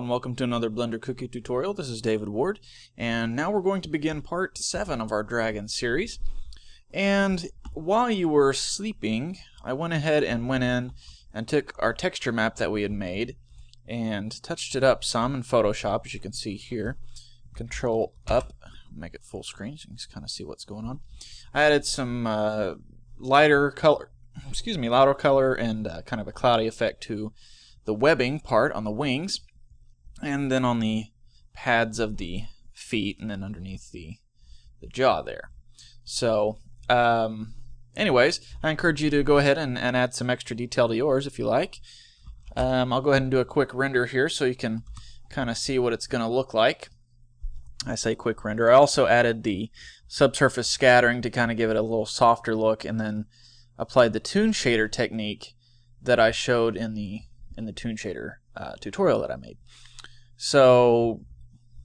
and welcome to another Blender Cookie tutorial. This is David Ward, and now we're going to begin part 7 of our Dragon series. And while you were sleeping, I went ahead and went in and took our texture map that we had made and touched it up some in Photoshop, as you can see here. Control up, make it full screen so you can kind of see what's going on. I added some louder color and kind of a cloudy effect to the webbing part on the wings, and then on the pads of the feet, and then underneath the jaw there. So anyways, I encourage you to go ahead and add some extra detail to yours if you like. I'll go ahead and do a quick render here so you can kind of see what it's going to look like. I say quick render. I also added the subsurface scattering to kind of give it a little softer look, and then applied the Toon shader technique that I showed in the Toon shader tutorial that I made. So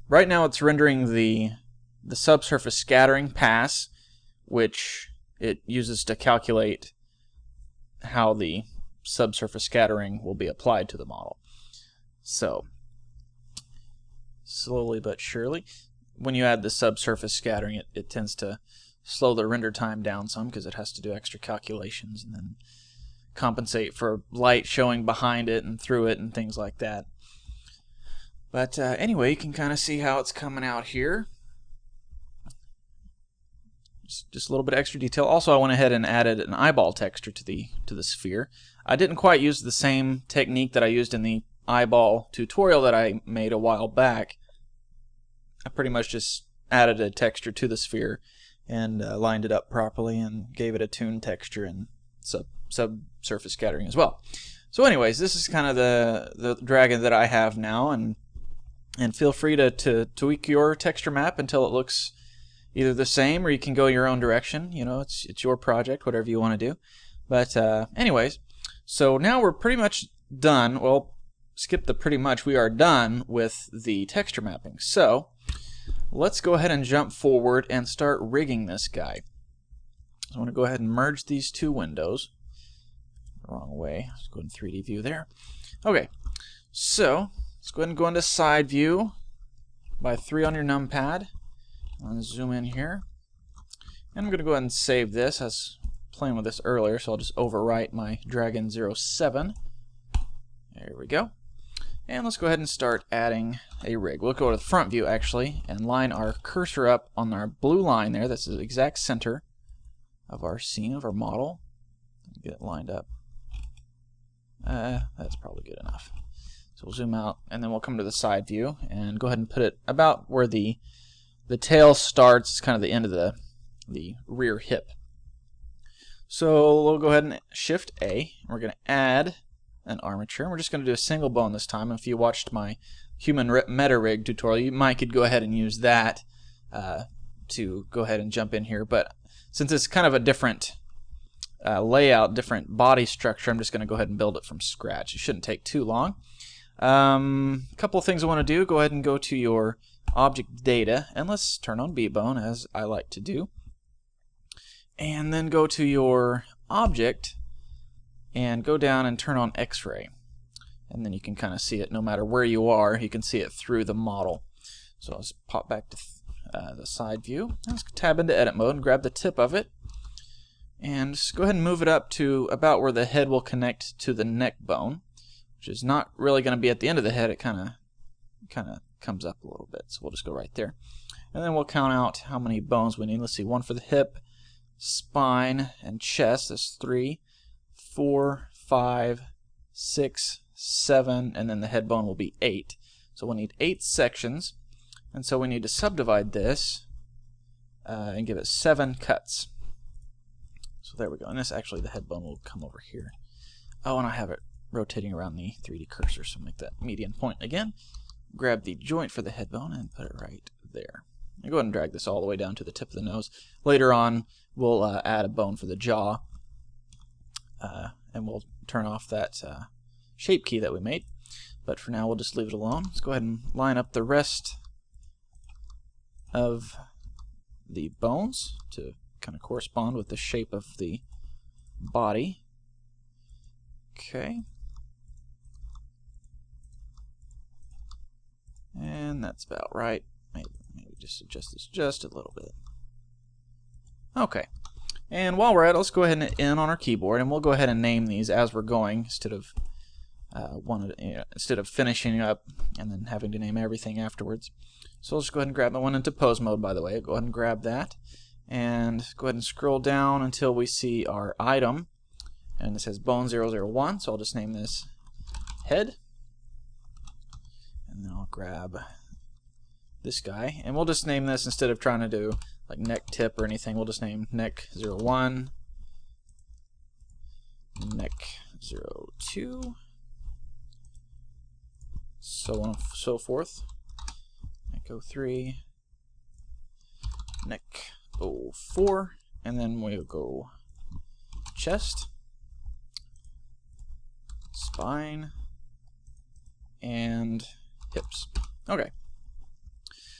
right now it's rendering the subsurface scattering pass, which it uses to calculate how the subsurface scattering will be applied to the model. So slowly but surely, when you add the subsurface scattering, it tends to slow the render time down some because it has to do extra calculations and then compensate for light showing behind it and through it and things like that. But anyway, you can kind of see how it's coming out here. Just a little bit of extra detail. Also, I went ahead and added an eyeball texture to the sphere. I didn't quite use the same technique that I used in the eyeball tutorial that I made a while back. I pretty much just added a texture to the sphere and lined it up properly and gave it a Toon texture and subsurface scattering as well. So anyways, this is kind of the dragon that I have now, and feel free to tweak your texture map until it looks either the same, or you can go your own direction. You know, it's your project, whatever you want to do. But anyways, so now we're pretty much done. Well, skip the pretty much. We are done with the texture mapping. So let's go ahead and jump forward and start rigging this guy. So I want to go ahead and merge these two windows. Wrong way. Let's go in 3D view there. Okay, so let's go ahead and go into side view by 3 on your numpad. I'll zoom in here. And I'm going to go ahead and save this. I was playing with this earlier, so I'll just overwrite my Dragon 07. There we go. And let's go ahead and start adding a rig. We'll go to the front view actually and line our cursor up on our blue line there. That's the exact center of our scene, of our model. Get it lined up. That's probably good enough. So we'll zoom out, and then we'll come to the side view and go ahead and put it about where the tail starts. It's kind of the end of the rear hip. So we'll go ahead and Shift A. We're going to add an armature. We're just going to do a single bone this time. If you watched my human meta rig tutorial, you might could go ahead and use that to go ahead and jump in here. But since it's kind of a different layout, different body structure, I'm just going to go ahead and build it from scratch. It shouldn't take too long. A couple of things I want to do. Go ahead and go to your object data, and let's turn on B-bone, as I like to do. And then go to your object and go down and turn on X-ray. And then you can kind of see it no matter where you are. You can see it through the model. So let's pop back to the side view. Let's tab into edit mode and grab the tip of it. And just go ahead and move it up to about where the head will connect to the neck bone, which is not really going to be at the end of the head. It kind of comes up a little bit. So we'll just go right there. And then we'll count out how many bones we need. Let's see, one for the hip, spine, and chest. That's 3, 4, 5, 6, 7, and then the head bone will be 8. So we'll need 8 sections, and so we need to subdivide this and give it 7 cuts. So there we go. And this actually, the head bone will come over here. Oh, and I have it rotating around the 3D cursor, so make that median point again. Grab the joint for the head bone and put it right there. And go ahead and drag this all the way down to the tip of the nose. Later on, we'll add a bone for the jaw, and we'll turn off that shape key that we made. But for now, we'll just leave it alone. Let's go ahead and line up the rest of the bones to kind of correspond with the shape of the body. Okay. And that's about right. Maybe just adjust this just a little bit. Okay. And while we're at it, let's go ahead and hit N on our keyboard, and we'll go ahead and name these as we're going instead of finishing up and then having to name everything afterwards. So let's go ahead and grab the one into pose mode, by the way. Go ahead and grab that, and go ahead and scroll down until we see our item, and it says bone 001. So I'll just name this head, and then I'll grab this guy, and we'll just name this, instead of trying to do like neck tip or anything, we'll just name neck 01, neck 02, so on and so forth. Neck 03, neck 04, and then we'll go chest, spine, and hips. Okay.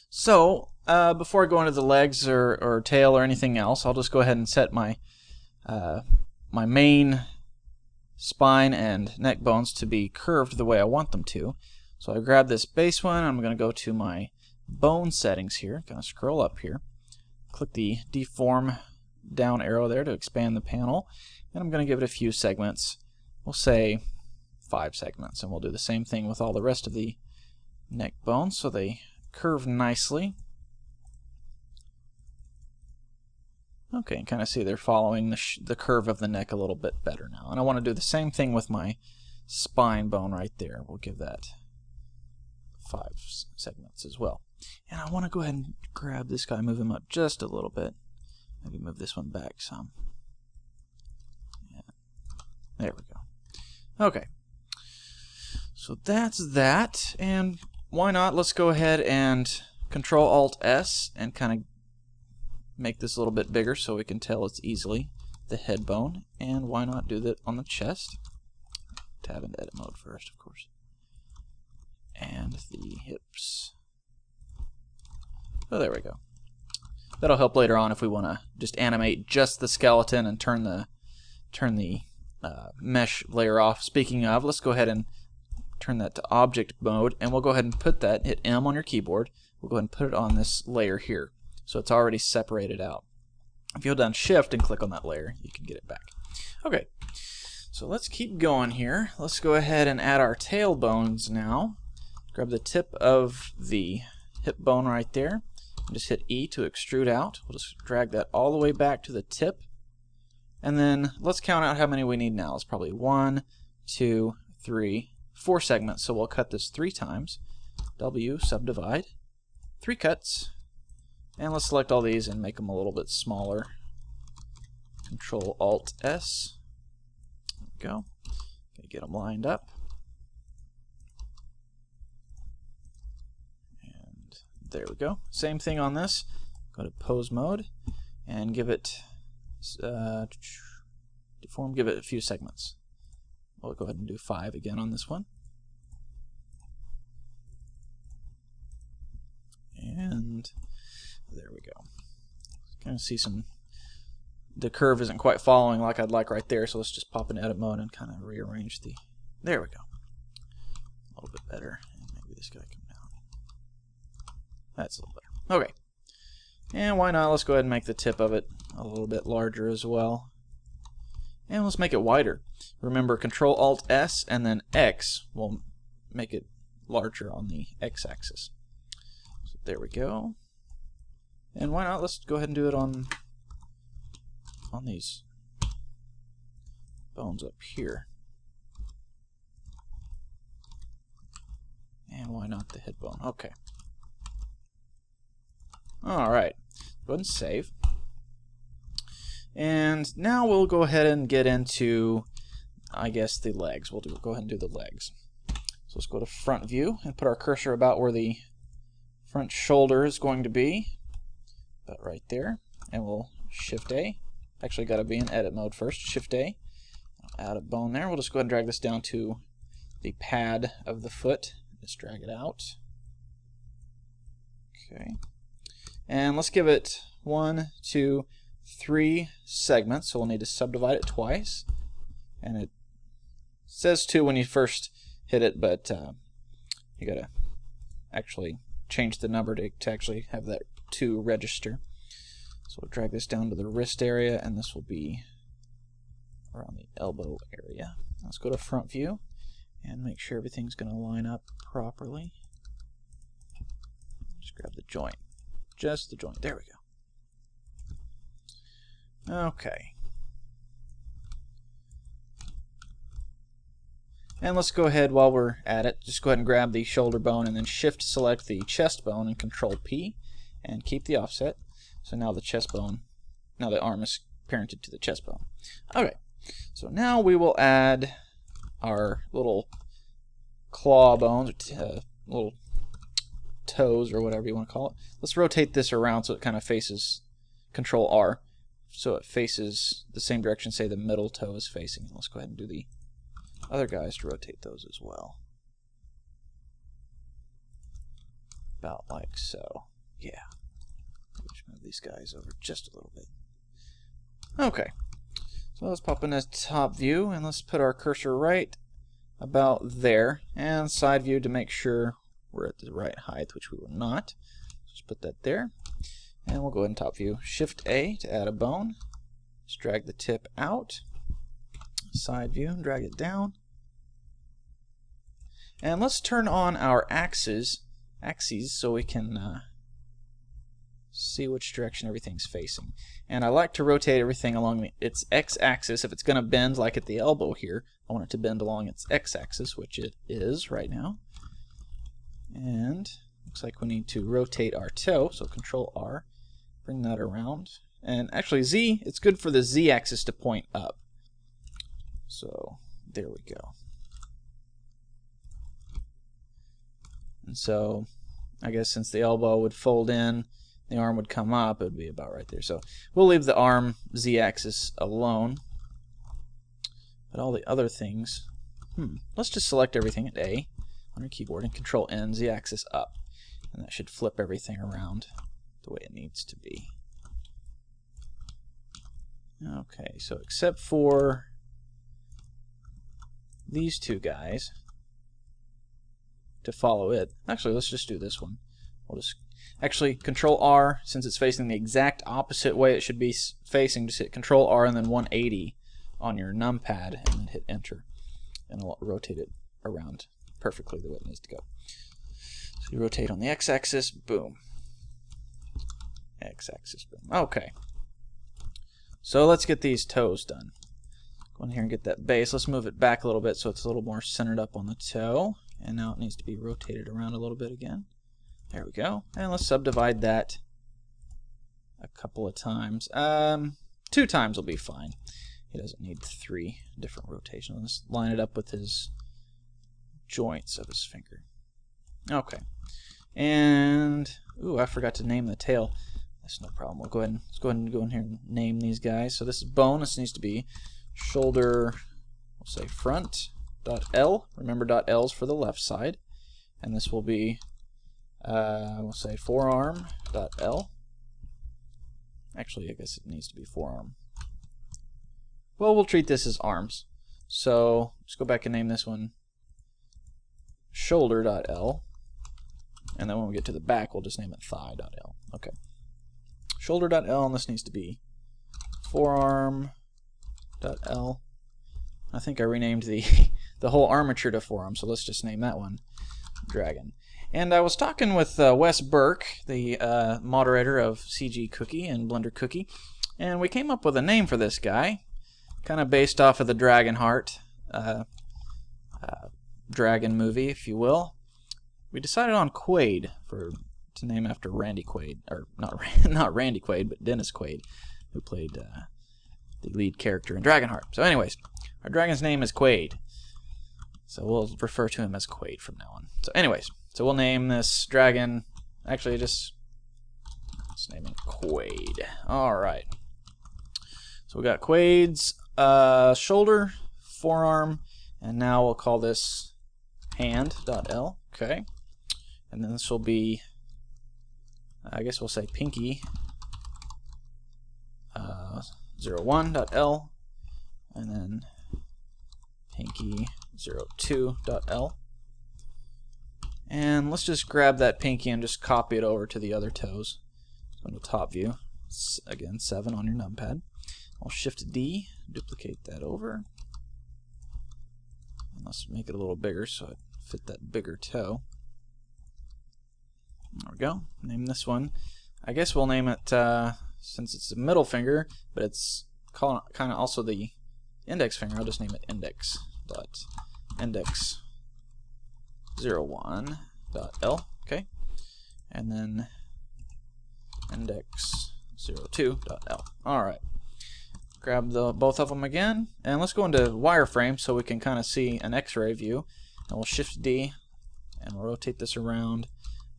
So before I go into the legs or tail or anything else, I'll just go ahead and set my my main spine and neck bones to be curved the way I want them to. So I grab this base one. I'm going to go to my bone settings here. Kind of scroll up here, click the deform down arrow there to expand the panel, and I'm going to give it a few segments. We'll say 5 segments, and we'll do the same thing with all the rest of the neck bones so they curve nicely. Okay, and kind of see they're following the curve of the neck a little bit better now. And I want to do the same thing with my spine bone right there. We'll give that 5 segments as well. And I want to go ahead and grab this guy, move him up just a little bit. Maybe move this one back some. Yeah. There we go. Okay. So that's that, and why not? Let's go ahead and Control-Alt-S and kind of make this a little bit bigger so we can tell it's easily the head bone. And why not do that on the chest? Tab into edit mode first, of course. And the hips. Oh, there we go. That'll help later on if we want to just animate just the skeleton and turn the mesh layer off. Speaking of, let's go ahead and turn that to object mode, and we'll go ahead and put that, hit M on your keyboard, we'll go ahead and put it on this layer here, so it's already separated out. If you hold down shift and click on that layer, you can get it back. Okay, so let's keep going here. Let's go ahead and add our tail bones now. Grab the tip of the hip bone right there, and just hit E to extrude out. We'll just drag that all the way back to the tip, and then let's count out how many we need now. It's probably 1, 2, 3, 4 segments, so we'll cut this 3 times. W, subdivide, 3 cuts, and let's select all these and make them a little bit smaller. Control-Alt-S. There we go. Okay, get them lined up. And there we go. Same thing on this. Go to pose mode and give it deform. Give it a few segments. We'll go ahead and do 5 again on this one. And there we go. Kind of see the curve isn't quite following like I'd like right there, so let's just pop in edit mode and kind of rearrange the, there we go. A little bit better. And maybe this guy come down. That's a little better. Okay. And why not? Let's go ahead and make the tip of it a little bit larger as well. And let's make it wider. Remember, Control-Alt-S and then X will make it larger on the X-axis. So there we go. And why not? Let's go ahead and do it on these bones up here. And why not the head bone? Okay. Alright. Go ahead and save. And now we'll go ahead and get into, I guess, the legs. We'll go ahead and do the legs. So let's go to front view and put our cursor about where the front shoulder is going to be. About right there. And we'll Shift A. Actually, got to be in edit mode first. Shift A. Add a bone there. We'll just go ahead and drag this down to the pad of the foot. Just drag it out. Okay. And let's give it 1, 2, 3 segments, so we'll need to subdivide it twice. And it says 2 when you first hit it, but you gotta actually change the number to actually have that 2 register. So we'll drag this down to the wrist area, and this will be around the elbow area. Let's go to front view and make sure everything's going to line up properly. Just grab the joint. Just the joint. There we go. Okay. And let's go ahead, while we're at it, just go ahead and grab the shoulder bone and then shift select the chest bone and Control P and keep the offset. So now the chest bone, now the arm is parented to the chest bone. Okay, so now we will add our little claw bones, little toes or whatever you want to call it. Let's rotate this around so it kind of faces Control R, so it faces the same direction, say the middle toe is facing. Let's go ahead and do the other guys to rotate those as well. About like so. Yeah. Let's move these guys over just a little bit. Okay. So let's pop in a top view and let's put our cursor right about there, and side view to make sure we're at the right height, which we were not. Just put that there. And we'll go ahead and top view. Shift A to add a bone. Just drag the tip out. Side view and drag it down. And let's turn on our axes so we can see which direction everything's facing. And I like to rotate everything along its x-axis. If it's going to bend like at the elbow here, I want it to bend along its x-axis, which it is right now. And looks like we need to rotate our toe, so Control R, bring that around. And actually Z, it's good for the z-axis to point up. So there we go. And so I guess since the elbow would fold in, the arm would come up, it would be about right there. So we'll leave the arm z-axis alone. But all the other things, let's just select everything at A on your keyboard and Control N, z-axis up. And that should flip everything around the way it needs to be. Okay, so except for these two guys to follow it. Actually, let's just do this one. We'll just actually Control R, since it's facing the exact opposite way it should be facing. Just hit Control R and then 180 on your numpad, and then hit Enter, and it'll rotate it around perfectly the way it needs to go. So you rotate on the x-axis, boom. X-axis, boom. Okay. So let's get these toes done. Go in here and get that base. Let's move it back a little bit so it's a little more centered up on the toe. And now it needs to be rotated around a little bit again. There we go. And let's subdivide that a couple of times. 2 times will be fine. He doesn't need 3 different rotations. Let's line it up with his joints of his finger. Okay. And ooh, I forgot to name the tail. That's no problem. We'll go ahead and go in here and name these guys. So this is bone. This needs to be shoulder, we'll say front.L. Remember .L's for the left side. And this will be we'll say forearm.L. Actually, I guess it needs to be forearm. Well, we'll treat this as arms. So let's go back and name this one shoulder.L. And then when we get to the back, we'll just name it thigh.L. Okay. Shoulder.L, and this needs to be forearm.L. I think I renamed the whole armature to forearm, so let's just name that one dragon. And I was talking with Wes Burke, the moderator of CG Cookie and Blender Cookie, and we came up with a name for this guy, kind of based off of the Dragonheart dragon movie, if you will. We decided on Quaid to name after Randy Quaid, or not Randy Quaid, but Dennis Quaid, who played the lead character in Dragonheart. So anyways, our dragon's name is Quaid. So we'll refer to him as Quaid from now on. So anyways, so we'll name this dragon, actually let's name it Quaid. Alright. So we got Quaid's shoulder, forearm, and now we'll call this hand.L. Okay. And then this will be, I guess we'll say pinky 01.L, and then pinky 02.L, And let's just grab that pinky and just copy it over to the other toes. Go to top view. Again, 7 on your numpad. I'll Shift D, duplicate that over. And let's make it a little bigger so it fit that bigger toe. There we go. Name this one. I guess we'll name it, since it's the middle finger, but it's kind of also the index finger, I'll just name it index.index01.L, okay? And then index02.L. Alright. Grab both of them again, and let's go into wireframe so we can kind of see an X-ray view. And we'll Shift D, and we'll rotate this around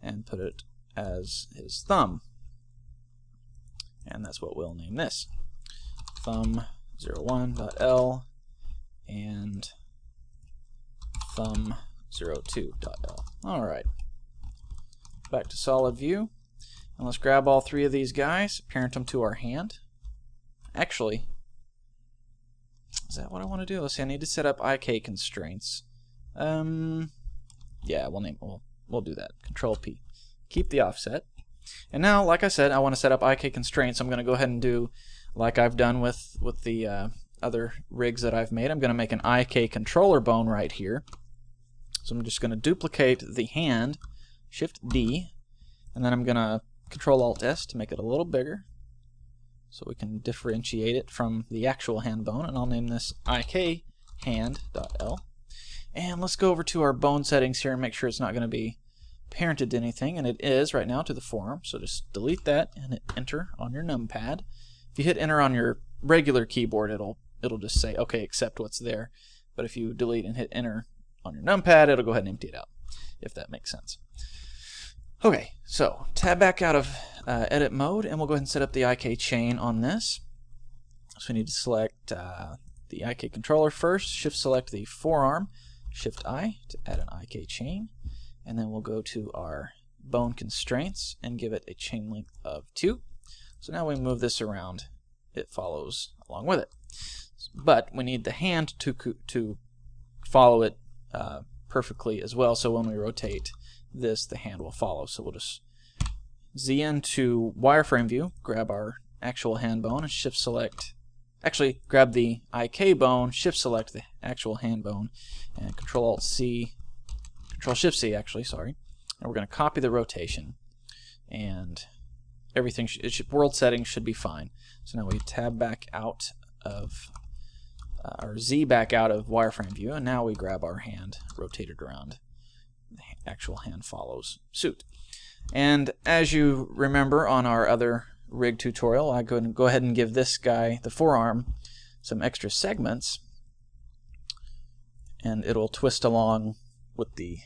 and put it as his thumb. And that's what we'll name this. Thumb01.L and thumb02.L. Alright. Back to solid view. And let's grab all three of these guys, parent them to our hand. Actually, is that what I want to do? Let's see, I need to set up IK constraints. Yeah, we'll do that. Control P. Keep the offset. And now, like I said, I want to set up IK constraints. I'm going to go ahead and do like I've done with the other rigs that I've made. I'm going to make an IK controller bone right here. So I'm just going to duplicate the hand, Shift D, and then I'm going to Control Alt S to make it a little bigger so we can differentiate it from the actual hand bone, and I'll name this IK hand.L. And let's go over to our bone settings here and make sure it's not going to be parented to anything, and it is right now to the forearm, so just delete that and hit enter on your numpad. If you hit enter on your regular keyboard, it'll just say okay, accept what's there, but if you delete and hit enter on your numpad, it'll go ahead and empty it out, if that makes sense. Okay, so tab back out of edit mode, and we'll go ahead and set up the IK chain on this. So we need to select the IK controller first, shift select the forearm, Shift I to add an IK chain, and then we'll go to our bone constraints and give it a chain length of 2. So now we move this around, it follows along with it. But we need the hand to follow it perfectly as well, so when we rotate this, the hand will follow. So we'll just Z into wireframe view, grab our actual hand bone, and shift select, actually grab the IK bone, shift select the actual hand bone, and Control Alt C, Control Shift C actually, sorry. And we're going to copy the rotation, and everything, world settings should be fine. So now we tab back out of, or Z back out of wireframe view, and now we grab our hand, rotate it around. The actual hand follows suit. And as you remember on our other rig tutorial, I go ahead and give this guy, the forearm, some extra segments, and it'll twist along with the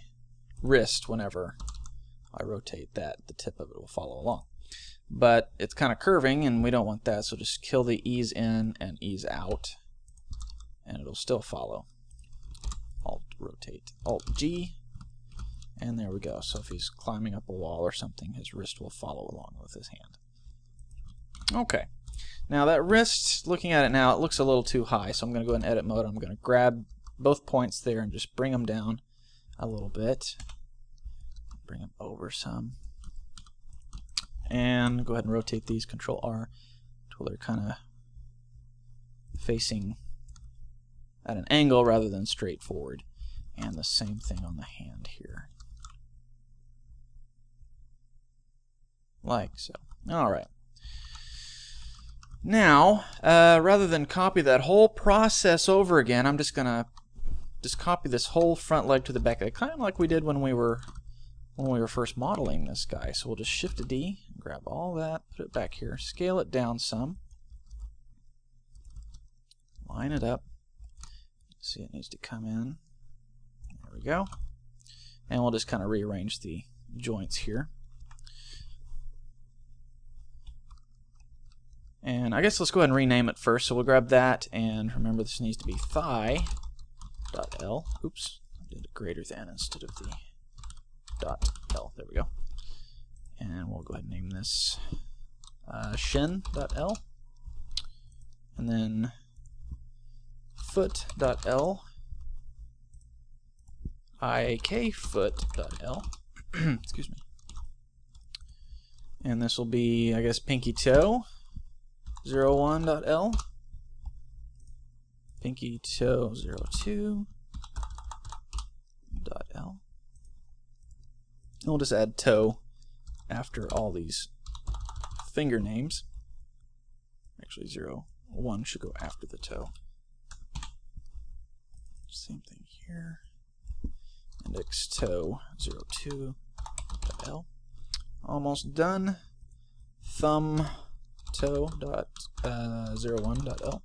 wrist whenever I rotate that. The tip of it will follow along. But it's kind of curving, and we don't want that, so just kill the ease in and ease out, and it'll still follow. Alt rotate, Alt G, and there we go. So if he's climbing up a wall or something, his wrist will follow along with his hand. Okay, now that wrist, looking at it now, it looks a little too high, so I'm going to go in edit mode. I'm going to grab both points there and just bring them down a little bit. Bring them over some. And go ahead and rotate these, Control R, until they're kind of facing at an angle rather than straight forward. And the same thing on the hand here. Like so. Alright. Now, rather than copy that whole process over again, I'm just going to copy this whole front leg to the back, kind of like we did when we were first modeling this guy. So we'll just Shift a D, grab all that, put it back here, scale it down some, line it up. See, it needs to come in. There we go. And we'll just kind of rearrange the joints here. And I guess let's go ahead and rename it first. So we'll grab that, and remember this needs to be thigh.L. Oops, I did a greater than instead of the .L. There we go. And we'll go ahead and name this shin.L. And then foot.L. ikfoot.l. Excuse me. And this will be, I guess, pinky toe 01.l, pinky toe 02.l. And we'll just add toe after all these finger names. Actually, 01 should go after the toe. Same thing here. Index toe 02.l. Almost done. Thumb toe dot 01.l.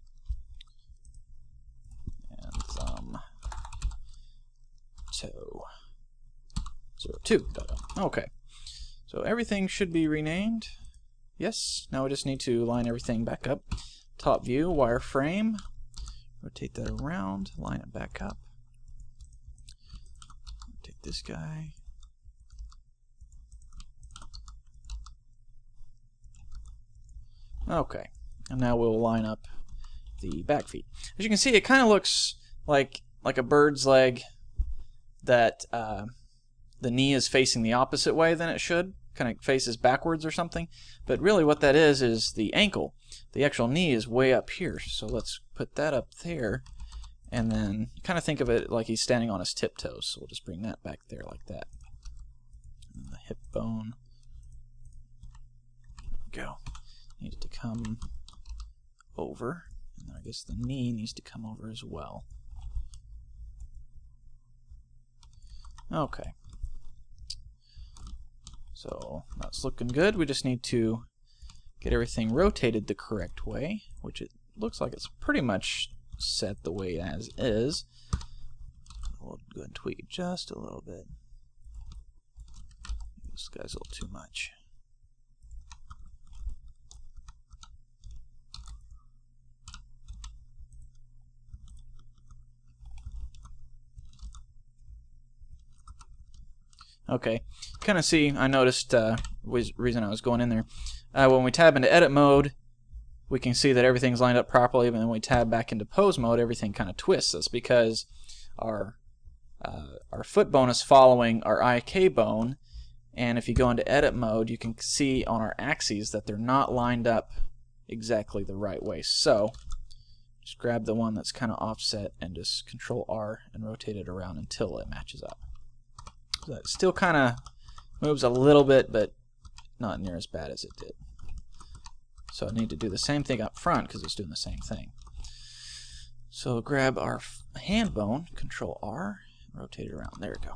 And thumb toe 02.l. Okay. So everything should be renamed. Yes. Now we just need to line everything back up. Top view, wireframe. Rotate that around, line it back up. Take this guy. Okay, and now we'll line up the back feet. As you can see, it kind of looks like a bird's leg that the knee is facing the opposite way than it should. Kind of faces backwards or something. But really what that is the ankle. The actual knee is way up here. So let's put that up there. And then kind of think of it like he's standing on his tiptoes. So we'll just bring that back there like that. And the hip bone. There we go. Needs to come over. And then I guess the knee needs to come over as well. Okay. So that's looking good. We just need to get everything rotated the correct way, which it looks like it's pretty much set the way as is. We'll go ahead and tweak it just a little bit. This guy's a little too much. Okay, kind of see, I noticed, reason I was going in there, when we tab into edit mode, we can see that everything's lined up properly, but then when we tab back into pose mode, everything kind of twists. That's because our foot bone is following our IK bone, and if you go into edit mode, you can see on our axes that they're not lined up exactly the right way. So, just grab the one that's kind of offset and just Control R and rotate it around until it matches up. So it still kind of moves a little bit, but not near as bad as it did. So I need to do the same thing up front because it's doing the same thing. So grab our hand bone, Control R, rotate it around. There we go.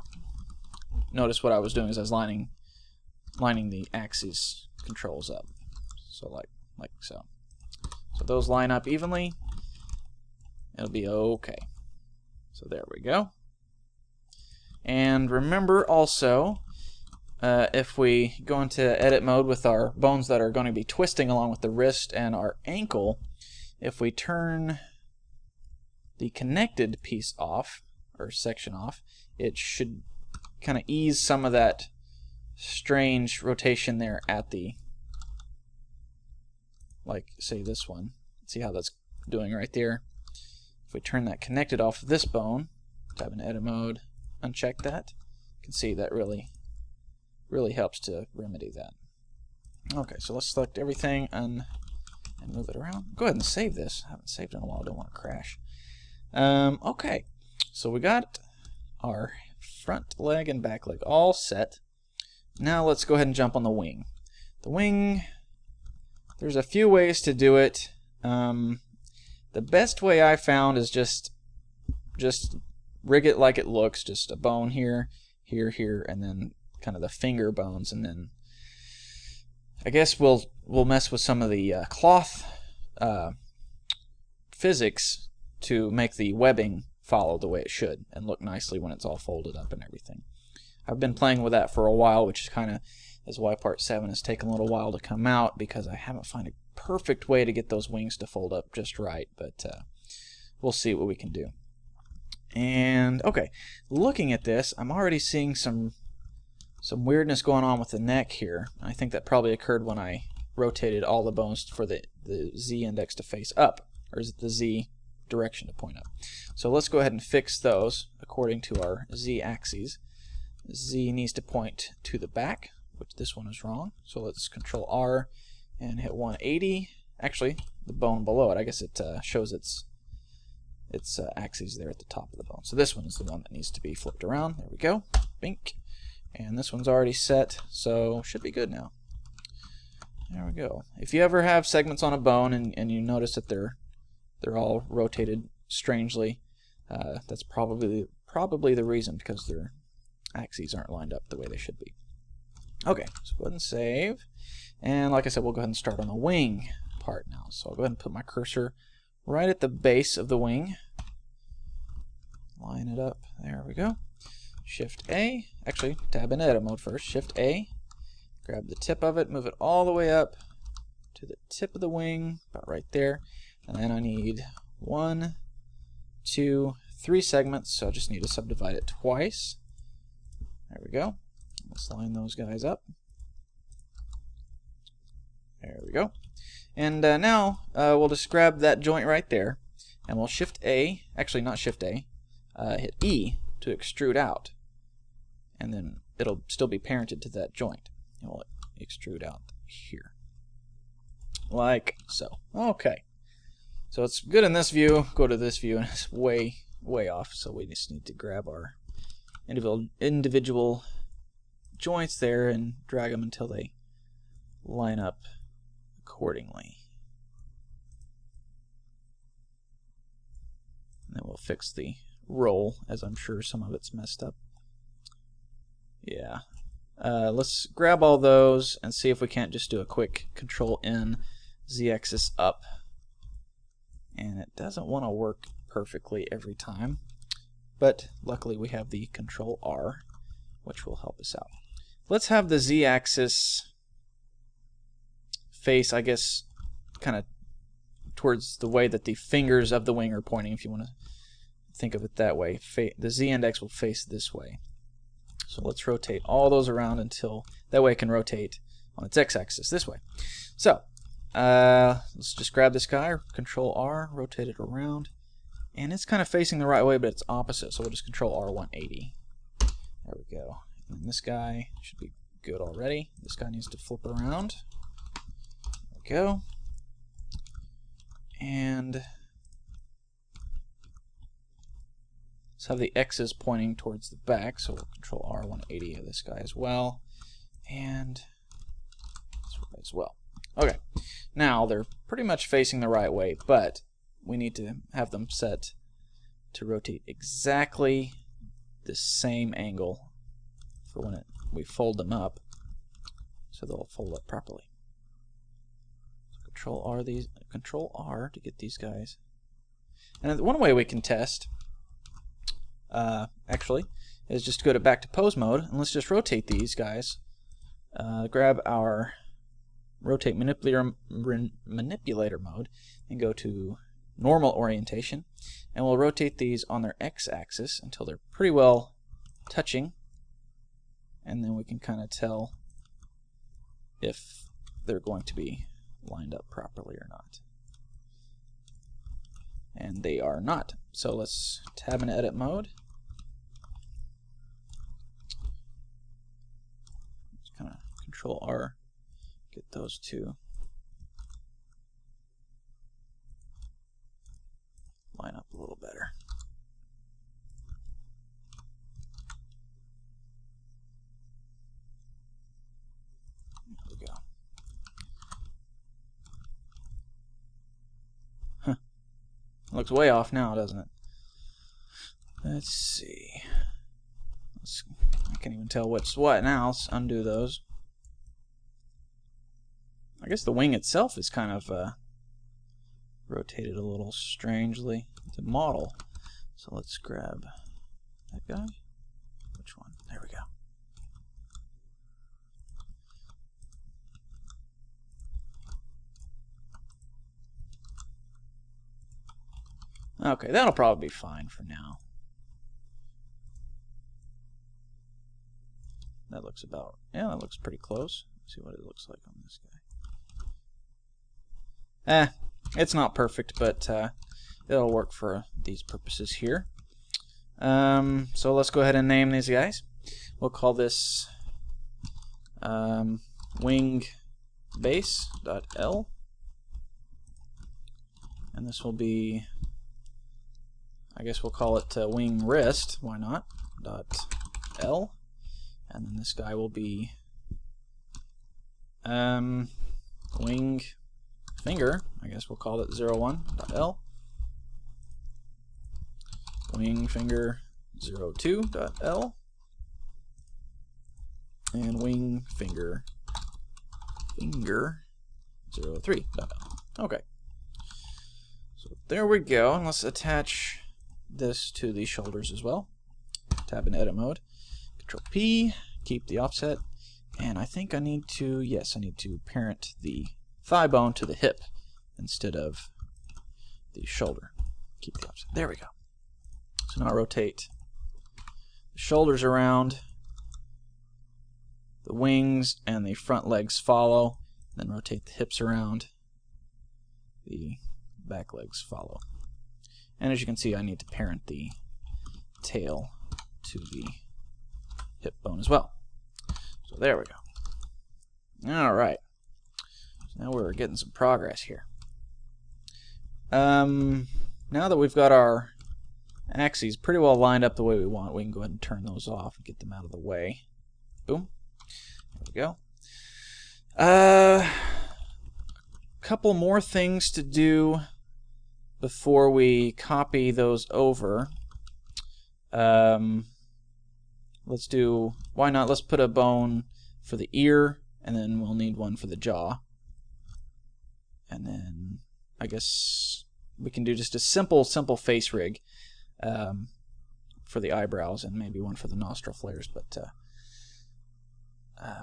Notice what I was doing is I was lining the axes controls up. So like so. So those line up evenly. It'll be okay. So there we go. And remember also, if we go into edit mode with our bones that are going to be twisting along with the wrist and our ankle, if we turn the connected piece off, or section off, it should kind of ease some of that strange rotation there at the, like say this one. See how that's doing right there? If we turn that connected off of this bone, tab into edit mode, uncheck that, you can see that really helps to remedy that. Okay, so let's select everything and move it around. Go ahead and save this. I haven't saved it in a while, don't want to crash. Okay, so we got our front leg and back leg all set. Now let's go ahead and jump on the wing. The wing, there's a few ways to do it. The best way I found is just rig it like it looks, just a bone here, here, here, and then kind of the finger bones, and then I guess we'll mess with some of the cloth physics to make the webbing follow the way it should and look nicely when it's all folded up and everything. I've been playing with that for a while, which is kind of is why part 7 has taken a little while to come out, because I haven't found a perfect way to get those wings to fold up just right, but we'll see what we can do. And okay, looking at this, I'm already seeing some weirdness going on with the neck here. I think that probably occurred when I rotated all the bones for the Z index to face up, or is it the Z direction to point up. So let's go ahead and fix those according to our z-axes. Z needs to point to the back, which this one is wrong. So let's Control R and hit 180. Actually, the bone below it, I guess it shows its axes there at the top of the bone. So this one is the one that needs to be flipped around. There we go. Bink. And this one's already set, so should be good now. There we go. If you ever have segments on a bone and you notice that they're all rotated strangely, that's probably the reason, because their axes aren't lined up the way they should be. Okay, so go ahead and save. And like I said, we'll go ahead and start on the wing part now. So I'll go ahead and put my cursor right at the base of the wing. Line it up. There we go. Shift A. Actually, tab in edit mode first. Shift A. Grab the tip of it, move it all the way up to the tip of the wing, about right there. And then I need 1, 2, 3 segments, so I just need to subdivide it twice. There we go. Let's line those guys up. There we go. And now we'll just grab that joint right there, and we'll Shift A, actually not Shift A, hit E to extrude out. And then it'll still be parented to that joint. And we'll extrude out here. Like so. Okay. So it's good in this view, go to this view, and it's way off. So we just need to grab our individual joints there and drag them until they line up accordingly. And then we'll fix the roll, as I'm sure some of it's messed up. Yeah. Let's grab all those and see if we can't just do a quick Control-N, Z-axis up. And it doesn't want to work perfectly every time, but luckily we have the Control-R, which will help us out. Let's have the Z-axis face, I guess, kind of towards the way that the fingers of the wing are pointing, if you want to think of it that way. The Z-index will face this way. So let's rotate all those around until that way it can rotate on its x-axis this way. So let's just grab this guy, Control-R, rotate it around, and it's kind of facing the right way, but it's opposite. So we'll just Control-R 180. There we go. And this guy should be good already. This guy needs to flip around. There we go. And let's have the X's pointing towards the back, so we'll Control-R 180 of this guy as well, and this way as well. Okay, now they're pretty much facing the right way, but we need to have them set to rotate exactly the same angle for when we fold them up, so they'll fold up properly. So Control-R to get these guys. And one way we can test actually is just to go back to pose mode, and let's just rotate these guys. Grab our rotate manipulator mode and go to normal orientation, and we'll rotate these on their x-axis until they're pretty well touching, and then we can kind of tell if they're going to be lined up properly or not. And they are not. So let's tab into edit mode. Just kind of Control-R, get those two. Line up a little better. There we go. Huh. Looks way off now, doesn't it? Let's see. I can't even tell what's what now. Let's undo those. I guess the wing itself is kind of rotated a little strangely. It's a model. So let's grab that guy. Which one? There we go. Okay, that'll probably be fine for now. That looks about, yeah, that looks pretty close. Let's see what it looks like on this guy. It's not perfect, but it'll work for these purposes here. So let's go ahead and name these guys. We'll call this wing base.l, and this will be, I guess we'll call it wing wrist, why not, .l, and then this guy will be wing finger, I guess we'll call it 01.l, wing finger 02.l, and wing finger 03.l. Okay, so there we go, and let's attach this to the shoulders as well. Tab in edit mode, Control P, keep the offset, and I think I need to, yes, I need to parent the thigh bone to the hip instead of the shoulder. Keep the offset. There we go. So now rotate the shoulders around, the wings and the front legs follow, then rotate the hips around, the back legs follow. And as you can see, I need to parent the tail to the hip bone as well. So there we go. Alright. So now we're getting some progress here. Now that we've got our axes pretty well lined up the way we want, we can go ahead and turn those off and get them out of the way. Boom. There we go. Couple more things to do before we copy those over. Let's do, why not, let's put a bone for the ear, and then we'll need one for the jaw. And then I guess we can do just a simple face rig for the eyebrows, and maybe one for the nostril flares, but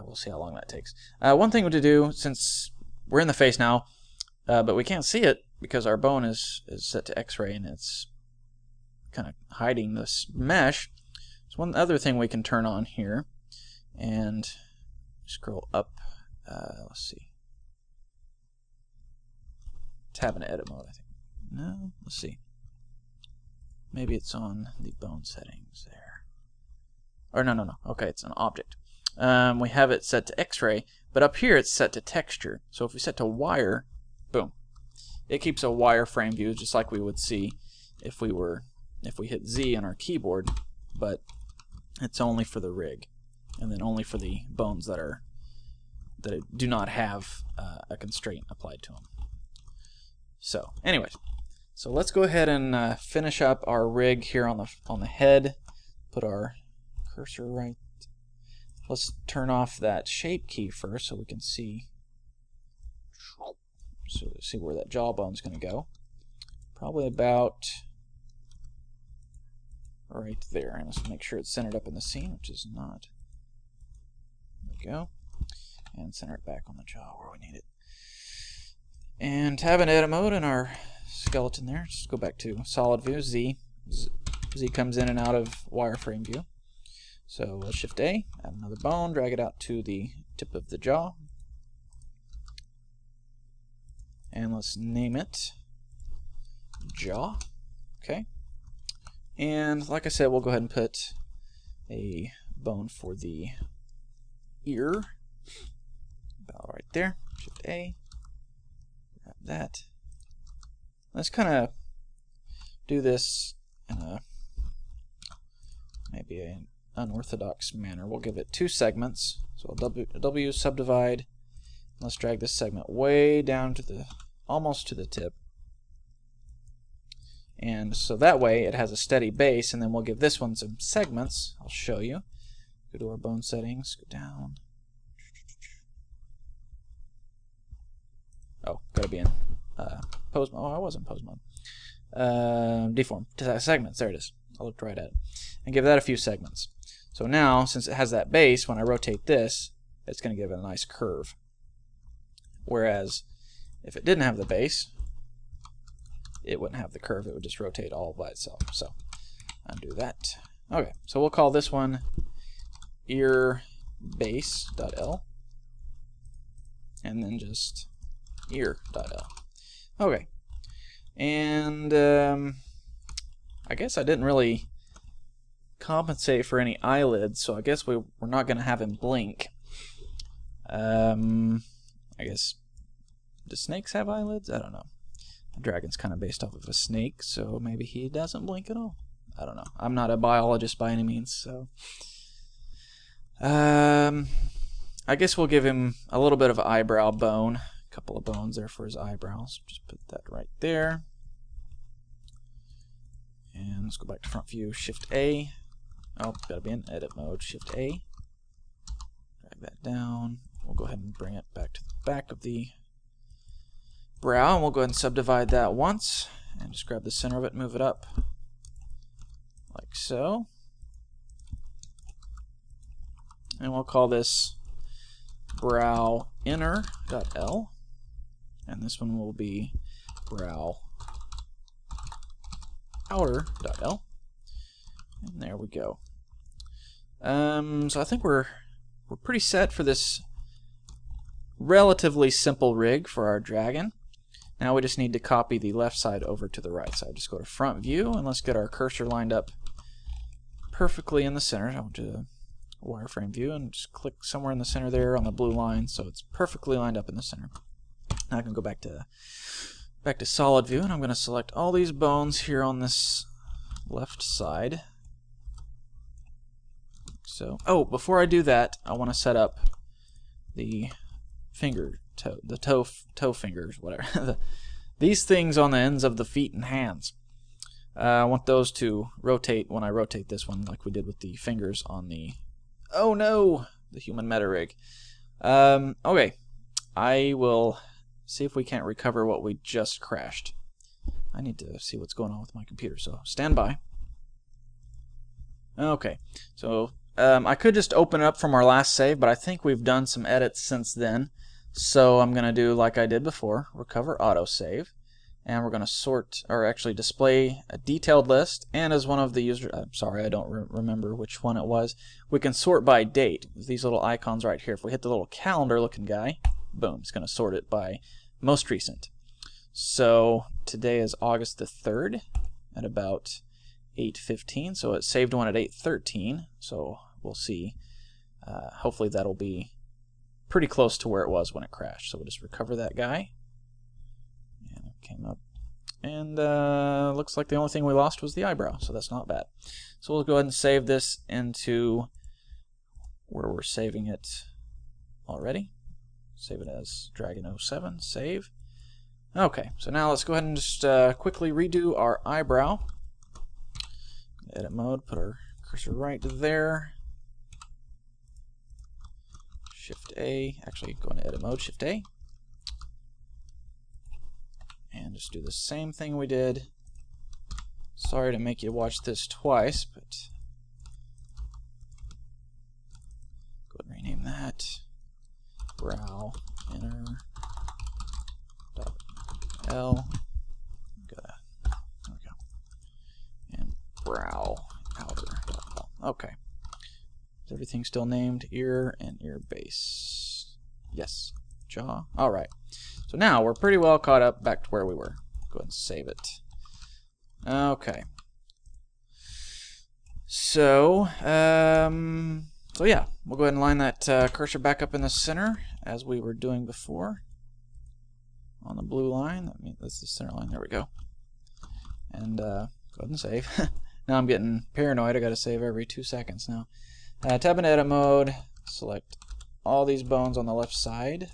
we'll see how long that takes. One thing to do, since we're in the face now, but we can't see it because our bone is set to X-ray and it's kind of hiding this mesh. So one other thing we can turn on here, and scroll up, let's see, tab in edit mode, I think. No, let's see. Maybe it's on the bone settings there. Or no. Okay, it's an object. We have it set to X-ray, but up here it's set to texture. So if we set to wire, boom, it keeps a wireframe view just like we would see if we hit Z on our keyboard, but it's only for the rig, and then only for the bones that do not have a constraint applied to them. So, anyways, so let's go ahead and finish up our rig here on the head. Put our cursor right. Let's turn off that shape key first so we can see where that jawbone's going to go. Probably about right there. And let's make sure it's centered up in the scene, which is not. There we go. And center it back on the jaw where we need it. And tab in edit mode in our skeleton there. Just go back to solid view, Z. Z comes in and out of wireframe view. So let's Shift A, add another bone, drag it out to the tip of the jaw. And let's name it jaw. Okay. And like I said, we'll go ahead and put a bone for the ear. About right there. Shift A. Grab that. Let's kind of do this in a maybe an unorthodox manner. We'll give it 2 segments. So W subdivide. Let's drag this segment way down to almost to the tip. And so that way it has a steady base, and then we'll give this one some segments. I'll show you. Go to our bone settings, go down. Oh, gotta be in pose mode. Oh, I was in pose mode. Deform segments. There it is. I looked right at it. And give that a few segments. So now, since it has that base, when I rotate this, it's going to give it a nice curve. Whereas if it didn't have the base, it wouldn't have the curve. It would just rotate all by itself. So undo that. Okay, so we'll call this one ear base.l, and then just ear.l. Okay, And I guess I didn't really compensate for any eyelids, so I guess we're not going to have him blink. I guess, do snakes have eyelids? I don't know. The dragon's kind of based off of a snake, so maybe he doesn't blink at all. I don't know. I'm not a biologist by any means, so... I guess we'll give him a little bit of eyebrow bone. A couple of bones there for his eyebrows. Just put that right there. And let's go back to front view, Shift A. Oh, gotta be in edit mode, Shift A. Drag that down. We'll go ahead and bring it back to the back of the brow, and we'll go ahead and subdivide that once. And just grab the center of it and move it up. Like so. And we'll call this brow inner.l, and this one will be brow outer.l, and there we go. So I think we're pretty set for this relatively simple rig for our dragon. Now we just need to copy the left side over to the right side. Just go to front view, and let's get our cursor lined up perfectly in the center. I'll do wireframe view and just click somewhere in the center there on the blue line, so it's perfectly lined up in the center. Now I can go back to solid view, and I'm going to select all these bones here on this left side. So, oh, before I do that, I want to set up the toe fingers, whatever. These things on the ends of the feet and hands. I want those to rotate when I rotate this one, like we did with the fingers on the... Oh no! The human meta rig. Okay. I will see if we can't recover what we just crashed. I need to see what's going on with my computer, so stand by. Okay. So, I could just open it up from our last save, but I think we've done some edits since then. So I'm going to do like I did before, recover autosave. And we're going to sort, or actually display a detailed list, and as one of the users, I'm sorry, I don't remember which one it was, we can sort by date. These little icons right here, if we hit the little calendar looking guy, boom, it's going to sort it by most recent. So today is August the 3rd at about 8:15, so it saved one at 8:13, so we'll see. Hopefully that'll be pretty close to where it was when it crashed. So we'll just recover that guy. Came up, and looks like the only thing we lost was the eyebrow, so that's not bad. So we'll go ahead and save this into where we're saving it already. Save it as Dragon.7, save. Okay, so now let's go ahead and just quickly redo our eyebrow. Edit mode, put our cursor right there. Shift A, actually go into edit mode, Shift A. And just do the same thing we did. Sorry to make you watch this twice, but go ahead and rename that brow inner dot L. There we go. And brow outer dot L. Okay. Is everything still named? Ear and ear base. Yes. Jaw. All right. So now we're pretty well caught up back to where we were. Go ahead and save it. Okay. So, yeah, we'll go ahead and line that cursor back up in the center as we were doing before. On the blue line. That's the center line. There we go. And go ahead and save. Now I'm getting paranoid. I got to save every 2 seconds now. Tab in edit mode. Select all these bones on the left side.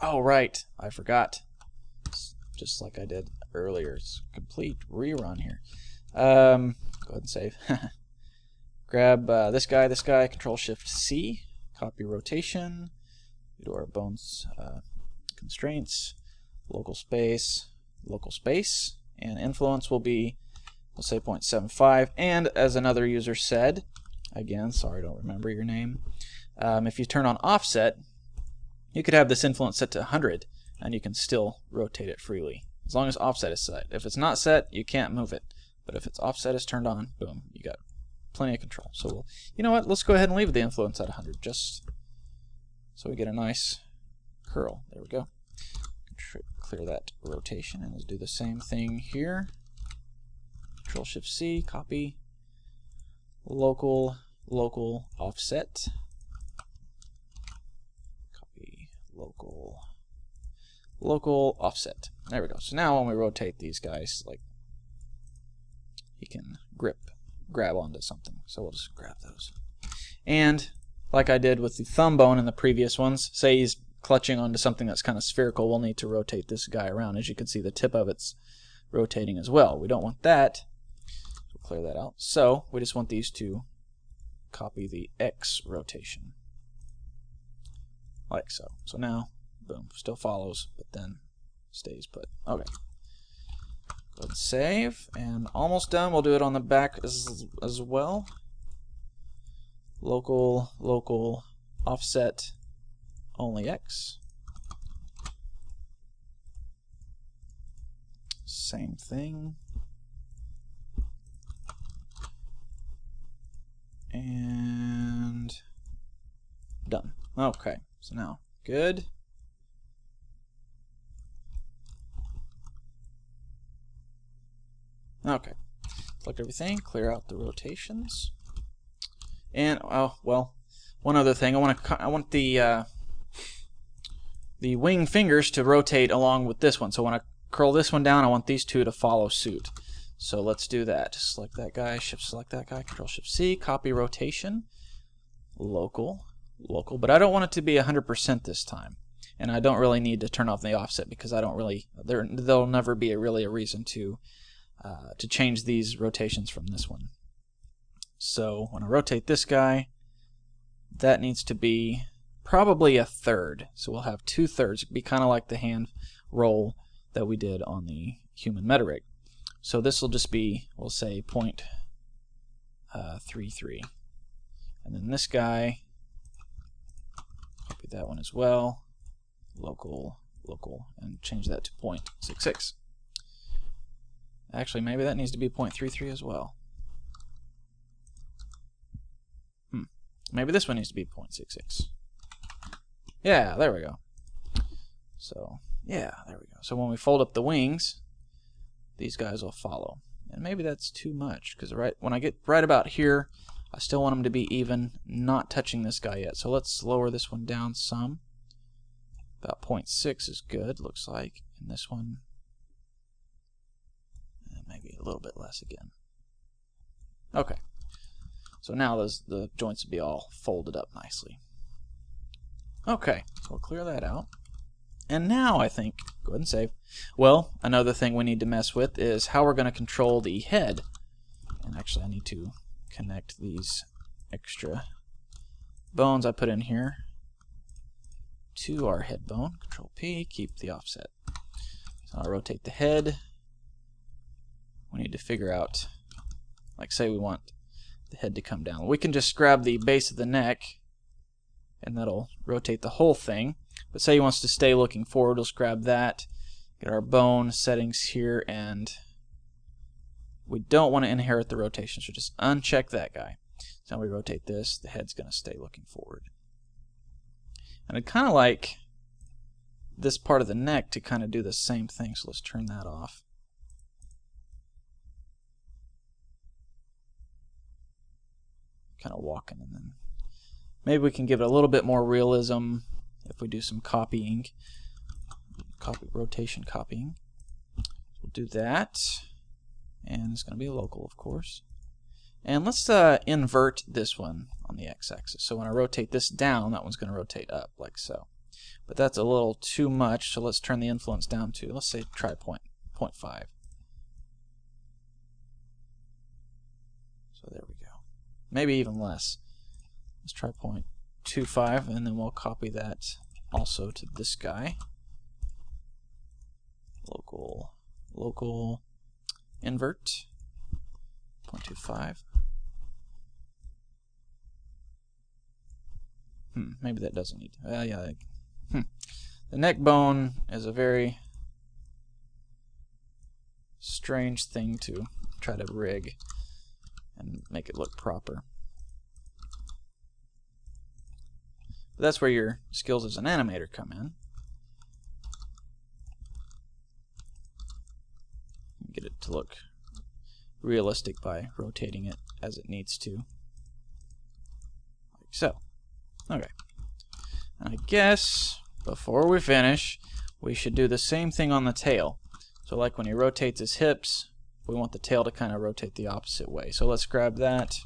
Oh, right. I forgot. It's just like I did earlier. It's a complete rerun here. Go ahead and save. Grab this guy, Control-Shift-C. Copy rotation. We do our bones constraints. Local space. And influence will be, we'll say 0.75. And as another user said, again, sorry, I don't remember your name. If you turn on offset, you could have this influence set to 100, and you can still rotate it freely, as long as offset is set. If it's not set, you can't move it. But if its offset is turned on, boom, you got plenty of control. So, you know what? Let's go ahead and leave the influence at 100, just so we get a nice curl. There we go. Clear that rotation, and let's do the same thing here. Control-Shift-C, copy, local offset, copy, local offset. There we go. So now when we rotate these guys, like, he can grab onto something. So we'll just grab those. And like I did with the thumb bone in the previous ones, say he's clutching onto something that's kind of spherical, we'll need to rotate this guy around. As you can see, the tip of it's rotating as well. We don't want that. We'll clear that out. So we just want these to copy the X rotation, like so. So now, boom, still follows, but then stays put. Okay. Go ahead and save, and almost done. We'll do it on the back as well. Local offset only X. Same thing. And done. Okay, so now good. Okay, select everything, clear out the rotations, and well, one other thing, I want the wing fingers to rotate along with this one. So when I curl this one down, I want these two to follow suit. So let's do that. Select that guy, Shift select that guy, Control-Shift-C, copy rotation, local, but I don't want it to be 100% this time. And I don't really need to turn off the offset because I don't really, there'll never be really a reason to change these rotations from this one. So when I rotate this guy, that needs to be probably a third. So we'll have 2/3. It'd be kind of like the hand roll that we did on the human meta rig. So this will just be, we'll say 0.33. And then this guy, copy that one as well, local, and change that to 0.66. Actually, maybe that needs to be 0.33 as well. Maybe this one needs to be 0.66. Yeah, there we go. So, yeah, there we go. So when we fold up the wings, these guys will follow. And maybe that's too much, because when I get right about here, I still want them to be even, not touching this guy yet. So let's lower this one down some. About 0.6 is good, looks like. And this one, maybe a little bit less again. Okay. So now the joints will be all folded up nicely. Okay, so we'll clear that out. And now I think, go ahead and save. Well, another thing we need to mess with is how we're going to control the head. And actually I need to connect these extra bones I put in here to our head bone. Control P, keep the offset. So I'll rotate the head. We need to figure out, like say we want the head to come down. We can just grab the base of the neck and that'll rotate the whole thing. But say he wants to stay looking forward, we'll just grab that, get our bone settings here, and we don't want to inherit the rotation, so just uncheck that guy. So now we rotate this, the head's going to stay looking forward. And I'd kind of like this part of the neck to kind of do the same thing, so let's turn that off. Kind of walking, and then maybe we can give it a little bit more realism if we do some copying, rotation copying. We'll do that, and it's going to be local, of course. And let's invert this one on the x-axis. So when I rotate this down, that one's going to rotate up, like so. But that's a little too much, so let's turn the influence down to, let's say, try 0.5. So there we go. Maybe even less. Let's try 0.25, and then we'll copy that also to this guy. Local, invert, 0.25. Maybe that doesn't need to. Yeah. The neck bone is a very strange thing to try to rig and make it look proper. But that's where your skills as an animator come in. to look realistic by rotating it as it needs to, like so. Okay. And I guess before we finish, we should do the same thing on the tail. So like when he rotates his hips, we want the tail to kind of rotate the opposite way. So let's grab that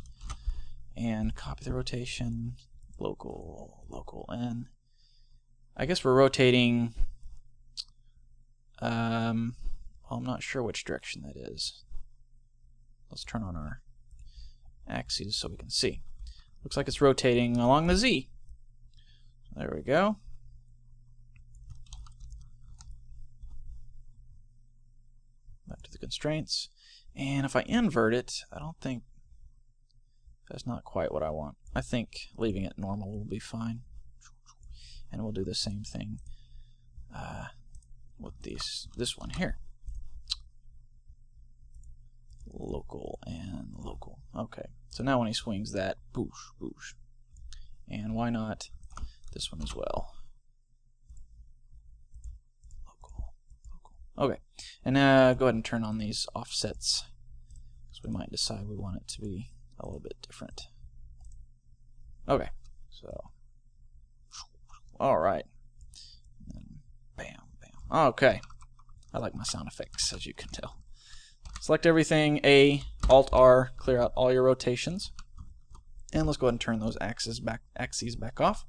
and copy the rotation, local N. I guess we're rotating, well, I'm not sure which direction that is. Let's turn on our axes so we can see. Looks like it's rotating along the Z. There we go. Back to the constraints. And if I invert it, I don't think that's not quite what I want. I think leaving it normal will be fine. And we'll do the same thing with this one here. Local and local. Okay, so now when he swings that, boosh, boosh. And why not this one as well? Local. Okay, and go ahead and turn on these offsets, because we might decide we want it to be a little bit different. Okay, so all right, and bam, bam. Okay, I like my sound effects, as you can tell. Select everything, A, Alt R, clear out all your rotations, and let's go ahead and turn those axes back off.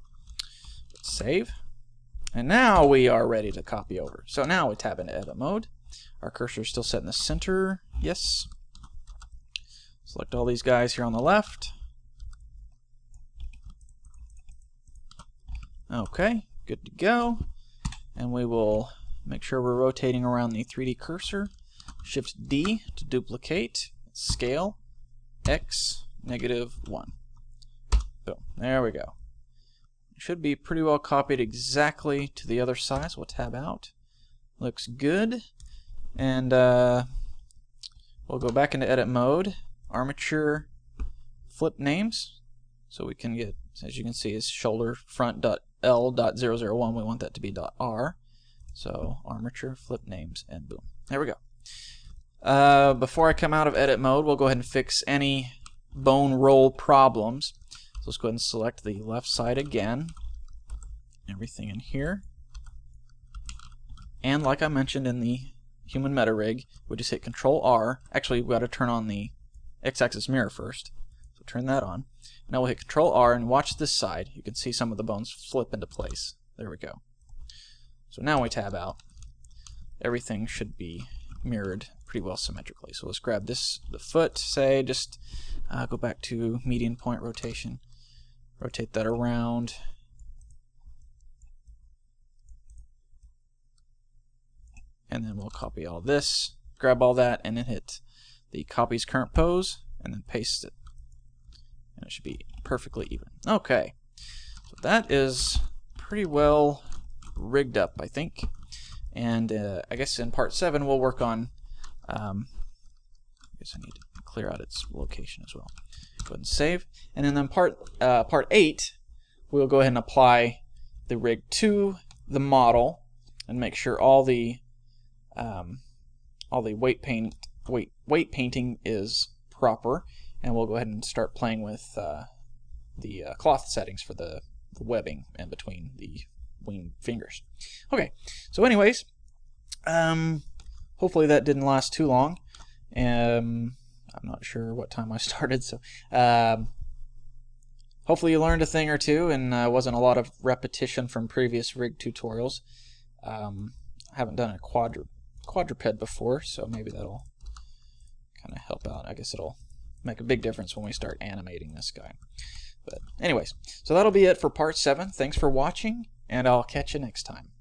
Save, and now we are ready to copy over. So now we tab into edit mode. Our cursor is still set in the center. Yes. Select all these guys here on the left. Okay, good to go. And we will make sure we're rotating around the 3D cursor. Shift D to duplicate. Scale X -1. Boom. There we go. It should be pretty well copied exactly to the other side. So we'll tab out. Looks good. And we'll go back into edit mode. Armature flip names. So we can get, as you can see, is shoulder front.L.001. We want that to be .R. So armature flip names, and boom. There we go. Before I come out of edit mode, we'll go ahead and fix any bone roll problems. So let's go ahead and select the left side again. Everything in here. And like I mentioned in the human meta rig, we just hit Control R. Actually, we've got to turn on the X-axis mirror first. So turn that on. Now we'll hit Control R and watch this side. You can see some of the bones flip into place. There we go. So now we tab out. Everything should be mirrored pretty well symmetrically. So let's grab this, the foot, say, just go back to median point rotation. Rotate that around. And then we'll copy all this, grab all that, and then hit the copy's current pose, and then paste it. And it should be perfectly even. Okay, so that is pretty well rigged up, I think. And I guess in part 7 we'll work on, I guess I need to clear out its location as well. Go ahead and save. And then part 8, we'll go ahead and apply the rig to the model and make sure all the weight painting is proper. And we'll go ahead and start playing with the cloth settings for the webbing in between the wing fingers. Okay, so anyways, hopefully that didn't last too long. I'm not sure what time I started, so hopefully you learned a thing or two and wasn't a lot of repetition from previous rig tutorials. I haven't done a quadruped before, so maybe that'll kind of help out. I guess it'll make a big difference when we start animating this guy. But anyways, so that'll be it for part 7. Thanks for watching, and I'll catch you next time.